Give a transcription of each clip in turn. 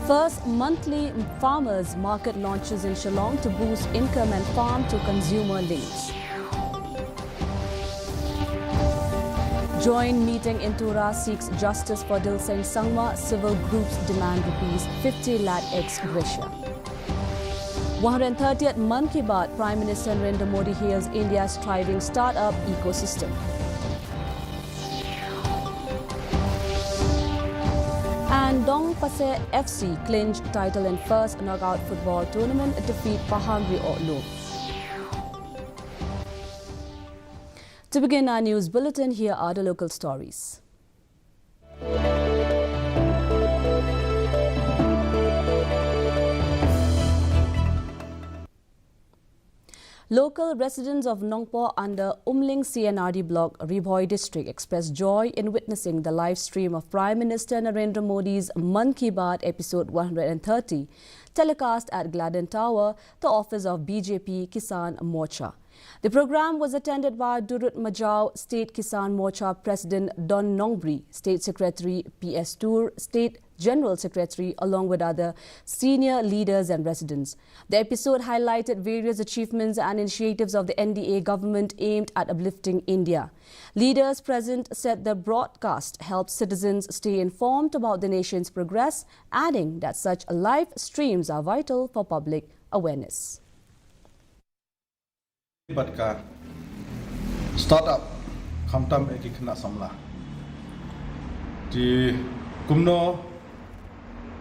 First monthly farmers market launches in Shillong to boost income and farm to consumer links. Joint meeting in Tura seeks justice for Dil Singh Sangma. Civil groups demand ₹50 lakh ex gratia. 130th Mann Ki Baat, Prime Minister Narendra Modi hails India's thriving startup ecosystem. And Dong Pase FC clinched title in first knockout football tournament, defeat Pahangri Otlo. To begin our news bulletin, here are the local stories. Local residents of Nongpo under Umling CNRD block, Ribhoi district, expressed joy in witnessing the live stream of Prime Minister Narendra Modi's Mann Ki Baat episode 130, telecast at Gladden Tower, the office of BJP Kisan Morcha. The program was attended by Durut Majau State Kisan Morcha President Don Nongbri, State Secretary P.S. Tura, State General Secretary, along with other senior leaders and residents. The episode highlighted various achievements and initiatives of the NDA government aimed at uplifting India. Leaders present said the broadcast helped citizens stay informed about the nation's progress, adding that such live streams are vital for public awareness. Batka startup kamtam eki kena samla di kumno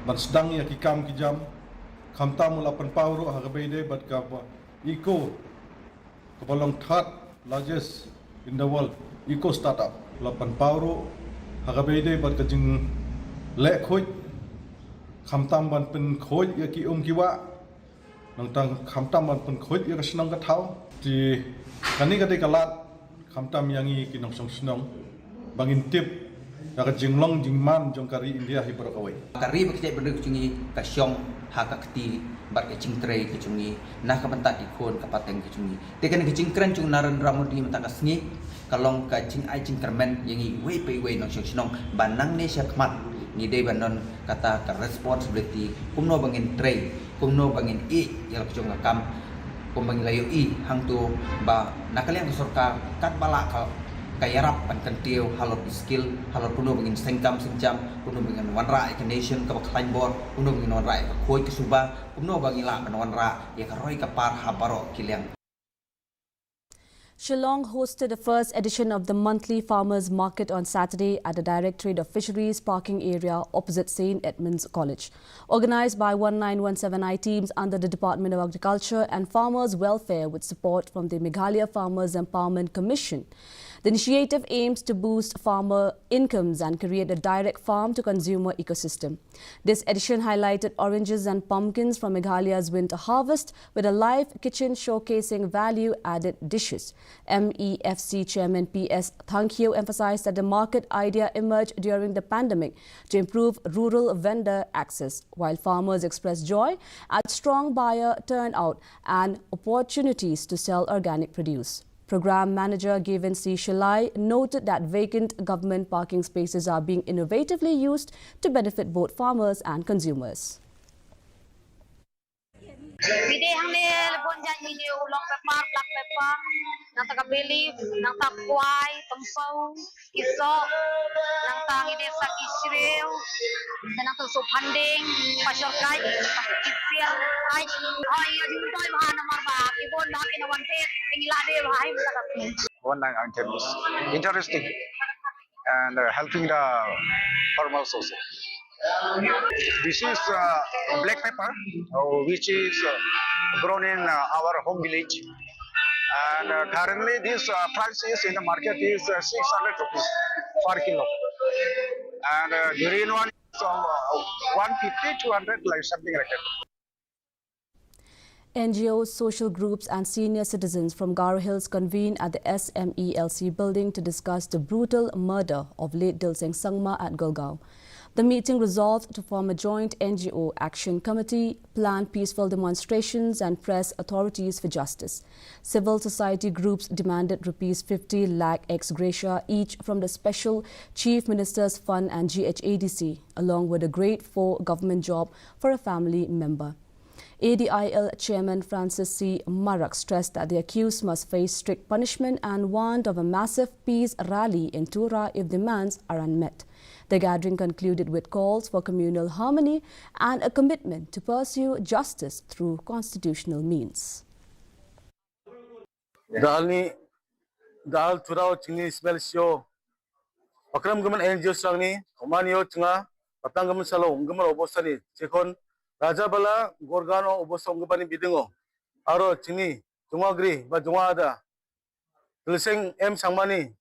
ban sedang ya kikam kijam kamtam mula penpauru hagabeide batka eco kapalong third largest in the world eco startup la penpauru hagabeide batka jing le khoi kamtam ban pen khoi ya ki kiwa nang kamtam ban pen khoi ya senang ka thau di kani kate kalat kamtam yangi kinong song sunong bangin tip ya jinglong jingman jong kari India hibar kawai kari bakte berduk cungi kasyong hakakti bar ke cingtre ke cungi nah kapentat ikon kapateng ke cungi tekan ke cingkren cung Narendra Modi mentaka sngi kalong ka cing ai cingkermen yangi wei pe wei nong song sunong banang ne syakmat ni dei banon kata ka responsibility kumno bangin tray kumno bangin yal cung kam kumbang layo hang tu ba nakaliang sorka kat bala ka kayarap pan kantiu halot skill halot kuno bangin sengkam senjam kuno bangin wanra nation ka baklain bor kuno bangin wanra ka khoi ka suba kuno bangila pan wanra ya ka roi ka par habaro kiliang. Shillong hosted the first edition of the monthly farmers market on Saturday at the Directorate of Fisheries parking area opposite St. Edmund's College. Organized by 1917I teams under the Department of Agriculture and Farmers Welfare with support from the Meghalaya Farmers Empowerment Commission. The initiative aims to boost farmer incomes and create a direct farm-to-consumer ecosystem. This edition highlighted oranges and pumpkins from Meghalaya's winter harvest with a live kitchen showcasing value-added dishes. MEFC Chairman P.S. Thankyo emphasized that the market idea emerged during the pandemic to improve rural vendor access, while farmers expressed joy at strong buyer turnout and opportunities to sell organic produce. Program Manager Given C. Shillong noted that vacant government parking spaces are being innovatively used to benefit both farmers and consumers. Bidehang ni lebon janji ni ulong pepar, black pepper, nang taga belief, nang takwai, tempau, isok, nang tangi desa kisrew, dan nang tusuk panding, pasyor kai, pasyor kipir, kai, ay yung toy bahana marba, ibon lahat inawan pet, tingila de bahay mo One item is interesting and helping the farmers also. This is black pepper, which is grown in our home village, and currently this price is in the market is 600 rupees per kilo, and the green one is 150, 200, like something like that. NGOs, social groups and senior citizens from Garo Hills convened at the SMELC building to discuss the brutal murder of late Dil Singh Sangma at Gurgaon. The meeting resolved to form a joint NGO action committee, plan peaceful demonstrations and press authorities for justice. Civil society groups demanded Rs 50 lakh ex gratia each from the Special Chief Minister's Fund and GHADC, along with a Grade 4 government job for a family member. ADIL Chairman Francis C. Marak stressed that the accused must face strict punishment and warned of a massive peace rally in Tura if demands are unmet. The gathering concluded with calls for communal harmony and a commitment to pursue justice through constitutional means. Dal Tura Chini smell show. Pakram Gaman NGO Sangni, Omanio Tunga, Patang Gaman Salo, Gaman Obosani, Chekon, Rajabala, Gorgano, Obosongabani Bidingo, Aro Chini, Tumagri, Bajumada, Lusing M Sangmani,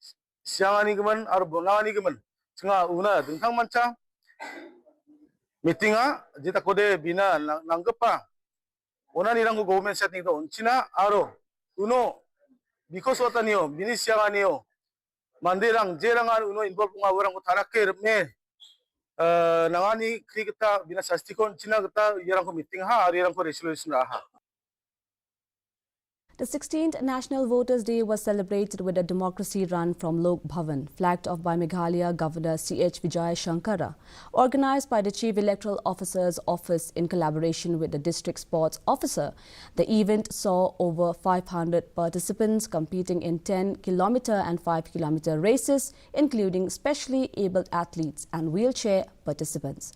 Siangani Gaman, Arbonani Gaman, Tunga Una, Dintang Mancha, Mitinga, Jitakode, Bina, Nangapa, Onanirango government setting on China, Aro, Uno, because what a new, Minisianio. Mandirang jerangan uno involve mga orang utarakir me nangani kri kita binasastikon China kita yarang ko meeting ha yarang ko resolution ha. The 16th National Voters' Day was celebrated with a democracy run from Lok Bhavan, flagged off by Meghalaya Governor C.H. Vijay Shankara. Organized by the Chief Electoral Officer's Office in collaboration with the District Sports Officer, the event saw over 500 participants competing in 10-kilometer and 5-kilometer races, including specially abled athletes and wheelchair participants.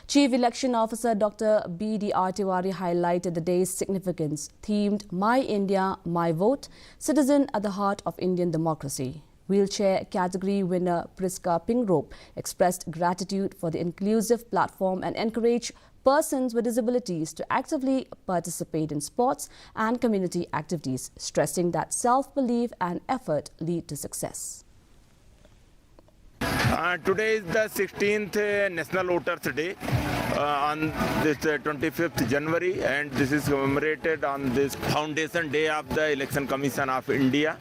Chief Election Officer Dr. B.D.R. Tiwari highlighted the day's significance, themed My India, My Vote, Citizen at the Heart of Indian Democracy. Wheelchair category winner Priska Pingrope expressed gratitude for the inclusive platform and encouraged persons with disabilities to actively participate in sports and community activities, stressing that self-belief and effort lead to success. Today is the 16th National Voters Day on this 25th January, and this is commemorated on this Foundation Day of the Election Commission of India.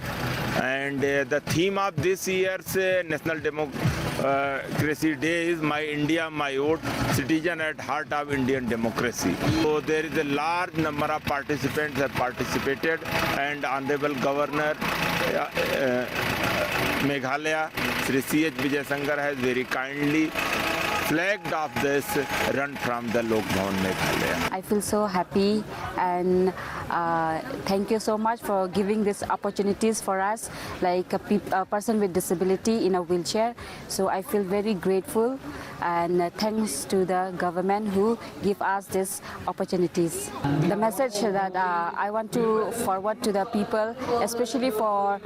And the theme of this year's National Democracy Day is My India, My Vote, Citizen at Heart of Indian Democracy. So there is a large number of participants have participated, and Honorable Governor Meghalaya, Sri C.H. Vijay Shankar has very kindly flagged off this run from the Lok Bhavan, Meghalaya. I feel so happy, and thank you so much for giving these opportunities for us, like a person with disability in a wheelchair. So I feel very grateful, and thanks to the government who give us these opportunities. The message that I want to forward to the people, especially for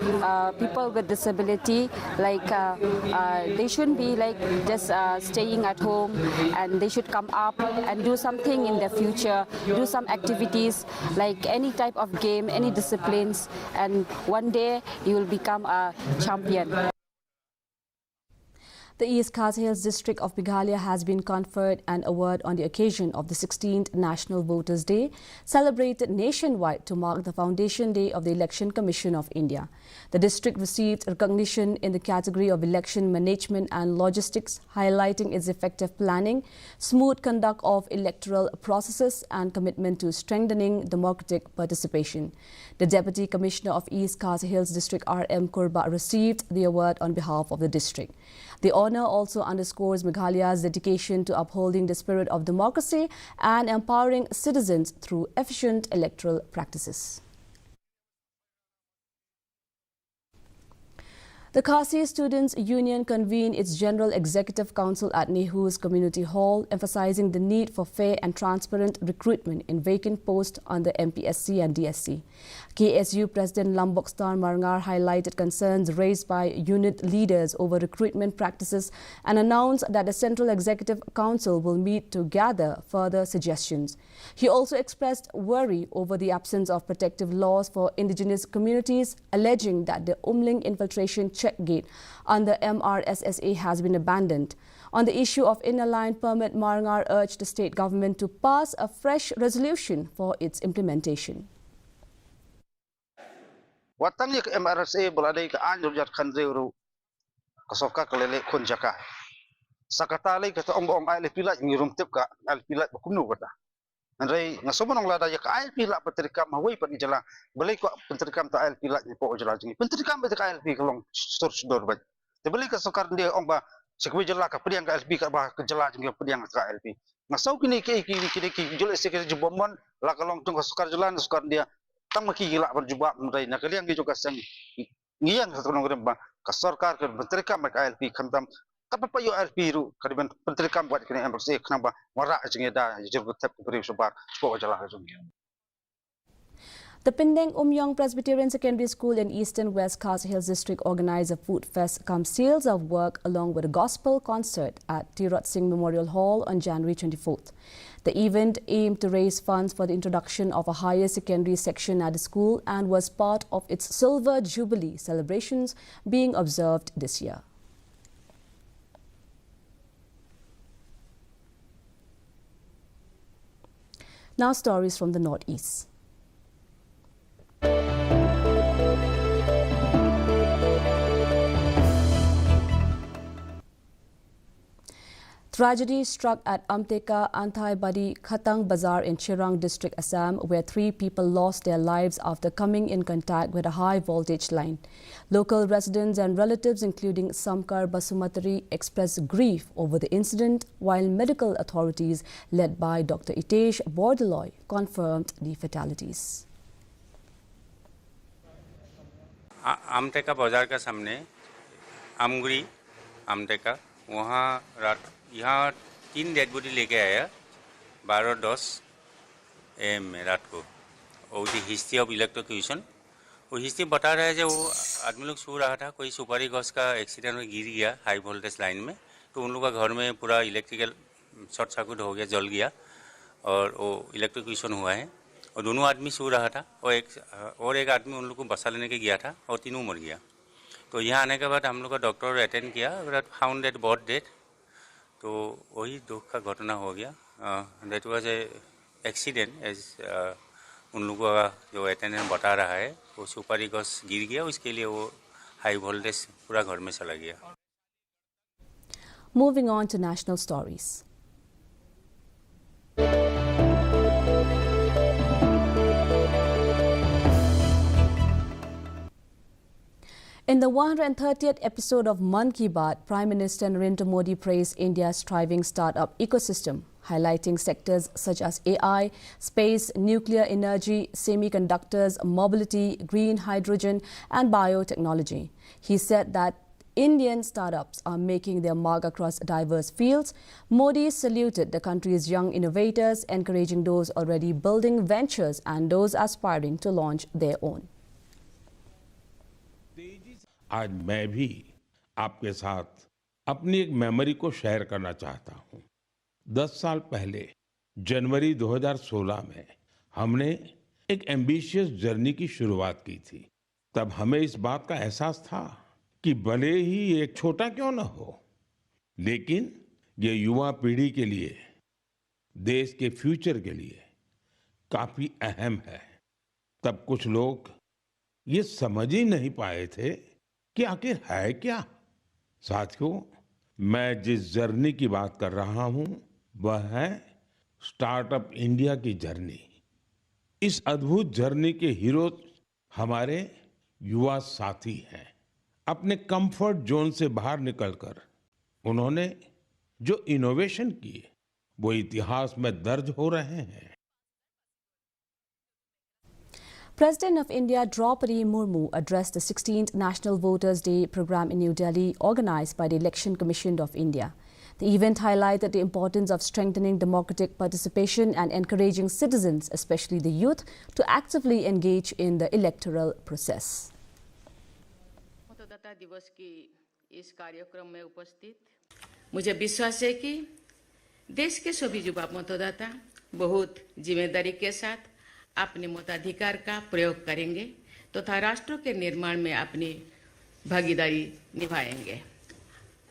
people with disability, like they shouldn't be like just staying at home, and they should come up and do something in the future, do some activities like any type of game, any disciplines, and one day you will become a champion. The East Khasi Hills district of Meghalaya has been conferred an award on the occasion of the 16th National Voters' Day, celebrated nationwide to mark the Foundation Day of the Election Commission of India. The district received recognition in the category of election management and logistics, highlighting its effective planning, smooth conduct of electoral processes, and commitment to strengthening democratic participation. The Deputy Commissioner of East Khasi Hills District R.M. Kurba received the award on behalf of the district. The honour also underscores Meghalaya's dedication to upholding the spirit of democracy and empowering citizens through efficient electoral practices. The Khasi Students' Union convened its General Executive Council at Nehu's Community Hall, emphasizing the need for fair and transparent recruitment in vacant posts under MPSC and DSC. KSU President Lambok Star Marangar highlighted concerns raised by unit leaders over recruitment practices and announced that the Central Executive Council will meet to gather further suggestions. He also expressed worry over the absence of protective laws for indigenous communities, alleging that the Umling infiltration check gate under MRSSA has been abandoned. On the issue of inner line permit, Marangar urged the state government to pass a fresh resolution for its implementation. Watang yak MRSA bulade ka anjur jat khandreuru kasofka kalele khunjaka sakatali kata ong ai pilat ngirum tip ka al pilat kumnu kata andai ngasoban ong lada ya ka ai pilat pentrikam hawai pan jala beli ko pentrikam ta ai pilat ni po jala jingi pentrikam ba ka ai pi kalong source dor ba te beli ka sokar dia ong ba sekwi jala ka priang ka ai pi ka ba ke jala jingi priang ka ai pi ngasau kini ki jole sekre jubomon la kalong tung sokar jala sokar dia tang maki gila berjubah mendai nak kalian juga sang ngiang satu orang ba ka sarkar ka pentrikam ka ai pi khantam apa pa yung biru kadiban pentrikam buat kini embassy kenapa warak jengi da jurgut tep beri sebar po jalan jengi. The Pindeng Umyong Presbyterian Secondary School in Eastern West Khasi Hills District organised a food fest cum sales of work along with a gospel concert at Tirot Singh Memorial Hall on January 24th. The event aimed to raise funds for the introduction of a higher secondary section at the school and was part of its Silver Jubilee celebrations being observed this year. Now stories from the Northeast. Tragedy struck at Amteka Anthai-Badi Khatang Bazar in Chirang district, Assam, where 3 people lost their lives after coming in contact with a high-voltage line. Local residents and relatives, including Samkar Basumatari, expressed grief over the incident, while medical authorities, led by Dr. Itesh Bordeloy, confirmed the fatalities. आमटेका बाजार का सामने आमगुरी आमटेका वहाँ रात यहाँ 3 dead body लेके आया 12:10 AM में रात को और दी हिस्ट्री ऑफ इलेक्ट्रोक्यूशन वो हिस्ट्री बता रहा है जो वो आदमी लोग सो रहा था कोई सुपारी गॉस का एक्सीडेंट में गिर गया हाई वोल्टेज लाइन में तो उन लोग का घर में पूरा इलेक्ट्रिकल शॉर्ट सर्किट हो गया जल गया और वो इलेक्ट्रोक्यूशन हुआ है और दोनों आदमी सो रहा था और एक आदमी उन लोग को बसा लेने के गया था और तीनों मर गया तो यहाँ आने के बाद हम लोग का डॉक्टर अटेंड किया but found that both dead तो वही दुख का घटना हो गया that was a accident as उन लोगों का जो अटेंडेंट बता रहा है वो सुपारी गॉस गिर गया उसके लिए वो हाई वोल्टेज पूरा घर में चला गया. Moving on to national stories. In the 130th episode of Mann Ki Baat, Prime Minister Narendra Modi praised India's thriving startup ecosystem, highlighting sectors such as AI, space, nuclear energy, semiconductors, mobility, green hydrogen and biotechnology. He said that Indian startups are making their mark across diverse fields. Modi saluted the country's young innovators, encouraging those already building ventures and those aspiring to launch their own. आज मैं भी आपके साथ अपनी एक memory को share करना चाहता हूं। 10 साल पहले जनवरी 2016 में हमने एक एम्बिशियस जर्नी की शुरुआत की थी। तब हमें इस बात का एहसास था कि भले ही एक छोटा क्यों न हो, लेकिन ये युवा पीढ़ी के लिए, देश के फ्यूचर के लिए काफी अहम है। तब कुछ लोग ये समझ ही नहीं पाए थे कि आखिर है क्या। साथियों, मैं जिस जर्नी की बात कर रहा हूं वह है स्टार्टअप इंडिया की जर्नी। इस अद्भुत जर्नी के हीरो हमारे युवा साथी हैं। अपने कंफर्ट जोन से बाहर निकलकर उन्होंने जो इनोवेशन किए वो इतिहास में दर्ज हो रहे हैं। President of India Draupadi Murmu addressed the 16th National Voters' Day program in New Delhi, organized by the Election Commission of India. The event highlighted the importance of strengthening democratic participation and encouraging citizens, especially the youth, to actively engage in the electoral process. मतदाता दिवस की इस कार्यक्रम में उपस्थित मुझे विश्वास है कि देश के सभी युवा मतदाता बहुत जिम्मेदारी के साथ अपने मताधिकार का प्रयोग करेंगे तथा राष्ट्र के निर्माण में अपनी भागीदारी निभाएंगे।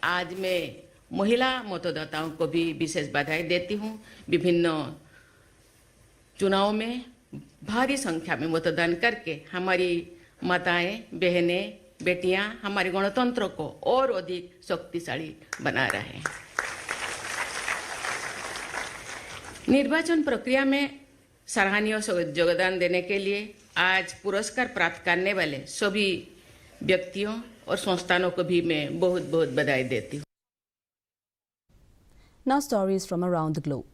आज मैं महिला मतदाताओं को भी विशेष बधाई देती हूं। विभिन्न चुनाव में भारी संख्या में मतदान करके हमारी माताएं, बहनें, बेटियां हमारे गणतंत्र को और अधिक शक्तिशाली बना रहे हैं। निर्वाचन प्रक्रिया में सराहनीय योगदान देने के लिए आज पुरस्कार प्राप्त करने वाले सभी व्यक्तियों और संस्थानों को भी मैं बहुत बहुत बधाई देती हूँ। Now stories from around the globe.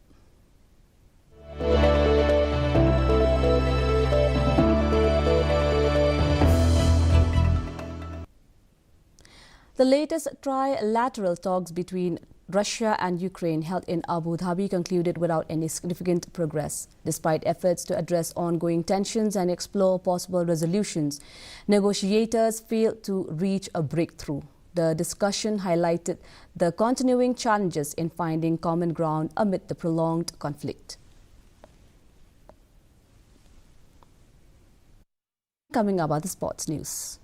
The latest trilateral talks between Russia and Ukraine held in Abu Dhabi concluded without any significant progress. Despite efforts to address ongoing tensions and explore possible resolutions, negotiators failed to reach a breakthrough. The discussion highlighted the continuing challenges in finding common ground amid the prolonged conflict. Coming up are the sports news.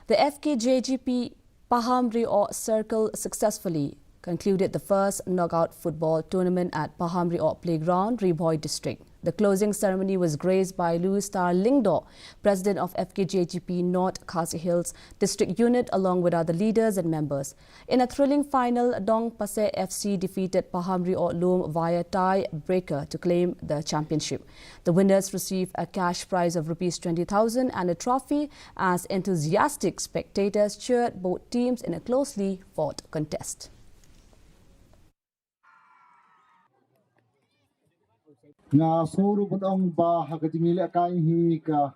The FKJGP Pahamri Circle successfully concluded the first knockout football tournament at Pahamri Playground, Riboy District. The closing ceremony was graced by Louis Star Lingdo, president of FKJGP North Khasi Hills District Unit, along with other leaders and members. In a thrilling final, Dong Pase FC defeated Pahamri Loom via tie breaker to claim the championship. The winners received a cash prize of Rs 20,000 and a trophy as enthusiastic spectators cheered both teams in a closely fought contest. Nga suru budong ba hagajingile kai hi ka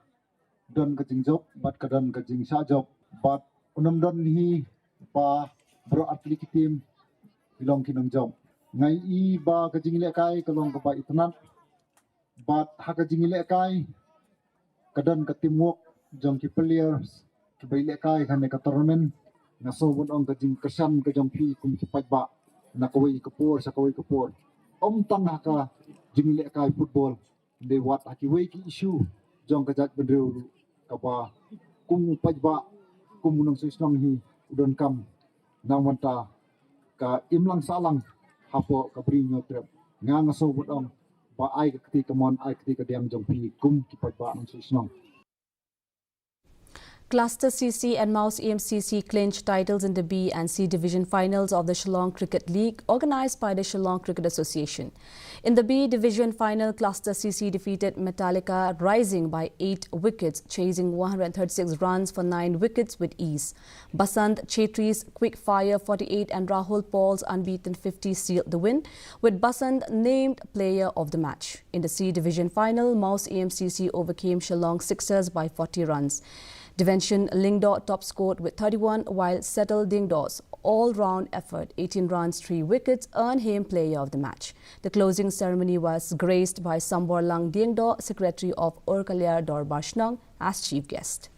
don ka jingjok bat ka don ka jingsa jok bat unam don hi ba bro atlik team ilong kinong jok ngai I ba ka jingile kai ka long ka ba itnat bat hagajingile kai ka don ka teamwork jong ki players ki baile kai khane ka tournament nga so budong ka jing kasan ka jong pi kum ki ba na kawai ka por sa kawai ka por tang haka jingile kai football de wat haki wei ki issue jong ka jat bendru ka ba kum pajba kum nang Shillong hi udon kam nang manta ka imlang salang hapo ka brinyo trip nga so budong ba ai ka ti ka mon ai ka ti ka diam jong pi kum ki pajba nang Shillong. Cluster CC and Mouse EMCC clinched titles in the B and C division finals of the Shillong Cricket League organised by the Shillong Cricket Association. In the B division final, Cluster CC defeated Metallica Rising by 8 wickets, chasing 136 runs for 9 wickets with ease. Basant Chetri's quick fire 48 and Rahul Paul's unbeaten 50 sealed the win, with Basant named player of the match. In the C division final, Mouse EMCC overcame Shillong Sixers by 40 runs. Divention Lingdo top scored with 31, while Settle Dingdo's all-round effort, 18 runs, 3 wickets, earned him player of the match. The closing ceremony was graced by Sambor Lang Dingdo, secretary of Orkalyar Dorbar Shnang, as chief guest.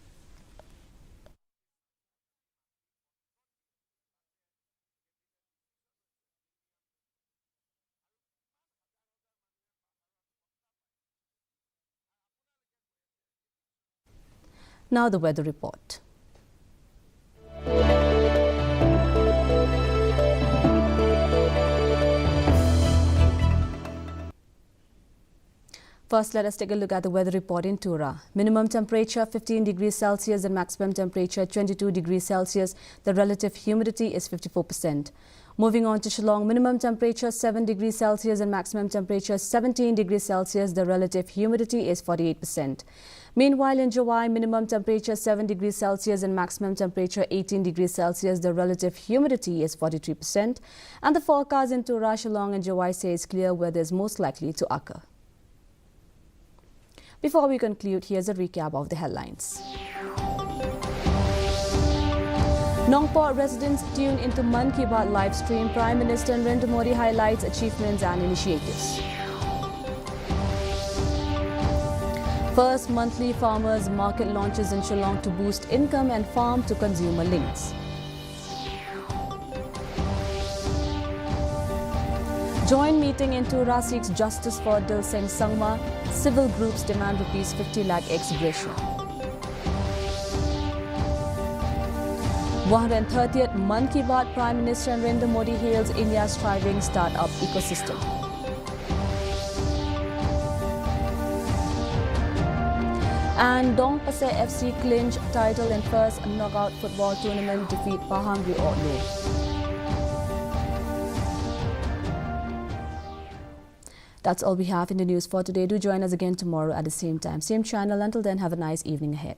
Now the weather report. First, let us take a look at the weather report in Tura. Minimum temperature 15 degrees Celsius and maximum temperature 22 degrees Celsius. The relative humidity is 54%. Moving on to Shillong, minimum temperature 7 degrees Celsius and maximum temperature 17 degrees Celsius. The relative humidity is 48%. Meanwhile, in Jawai, minimum temperature 7 degrees Celsius and maximum temperature 18 degrees Celsius. The relative humidity is 43%. And the forecast in Tura, Shillong and Jawai says clear weather is most likely to occur. Before we conclude, here's a recap of the headlines. Nongpor residents tune into Man Ki Baat live stream. Prime Minister Narendra Modi highlights achievements and initiatives. First monthly farmers market launches in Shillong to boost income and farm to consumer links. Joint meeting in Tura seeks justice for Dil Singh Sangma. Civil groups demand Rs 50 lakh ex gratia. 130th Man Ki Baat, Prime Minister Narendra Modi hails India's thriving startup ecosystem. And Dong Pasay FC clinch title in first knockout football tournament, defeat Pahangri Otlo. That's all we have in the news for today. Do join us again tomorrow at the same time, same channel. Until then, have a nice evening ahead.